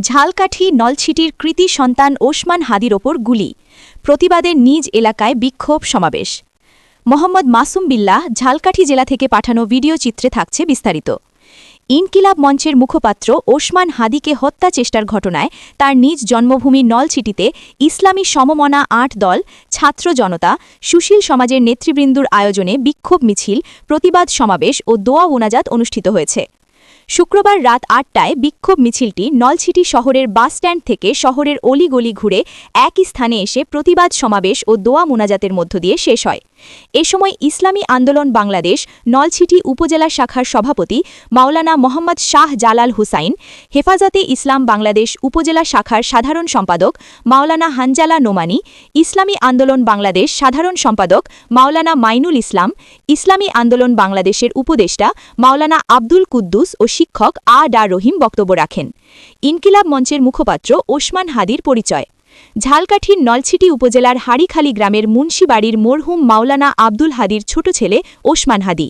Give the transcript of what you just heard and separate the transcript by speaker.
Speaker 1: ঝালকাঠি নলছিটির কৃতি সন্তান ওসমান হাদির ওপর গুলি, প্রতিবাদে নিজ এলাকায় বিক্ষোভ সমাবেশ। মোহাম্মদ মাসুম বিল্লাহ ঝালকাঠি জেলা থেকে পাঠানো ভিডিও চিত্রে থাকছে বিস্তারিত। ইনকিলাব মঞ্চের মুখপাত্র ওসমান হাদিকে হত্যা চেষ্টার ঘটনায় তার নিজ জন্মভূমি নলছিটিতে ইসলামী সমমনা ৮ দল, ছাত্র জনতা, সুশীল সমাজের নেতৃবৃন্দুর আয়োজনে বিক্ষোভ মিছিল, প্রতিবাদ সমাবেশ ও দোয়া মোনাজাত অনুষ্ঠিত হয়েছে। শুক্রবার রাত ৮টায় বিক্ষোভ মিছিলটি নলছিটি শহরের বাসস্ট্যান্ড থেকে শহরের অলিগলি ঘুরে একই স্থানে এসে প্রতিবাদ সমাবেশ ও দোয়া মোনাজাতের মধ্য দিয়ে শেষ হয়। এ সময় ইসলামী আন্দোলন বাংলাদেশ নলছিটি উপজেলা শাখার সভাপতি মাওলানা মোহাম্মদ শাহ জালাল হুসাইন, হেফাজতে ইসলাম বাংলাদেশ উপজেলা শাখার সাধারণ সম্পাদক মাওলানা হানজালা নোমানী, ইসলামী আন্দোলন বাংলাদেশ সাধারণ সম্পাদক মাওলানা মাইনুল ইসলাম, ইসলামী আন্দোলন বাংলাদেশের উপদেষ্টা মাওলানা আব্দুল কুদ্দুস ও শিক্ষক ডা রহিম বক্তব্য রাখেন। ইনকিলাব মঞ্চের মুখপাত্র ওসমান হাদির পরিচয়। ঝালকাঠির নলছিটি উপজেলার হাড়িখালী গ্রামের মুন্সিবাড়ির মরহুম মাওলানা আব্দুল হাদির ছোট ছেলে ওসমান হাদি।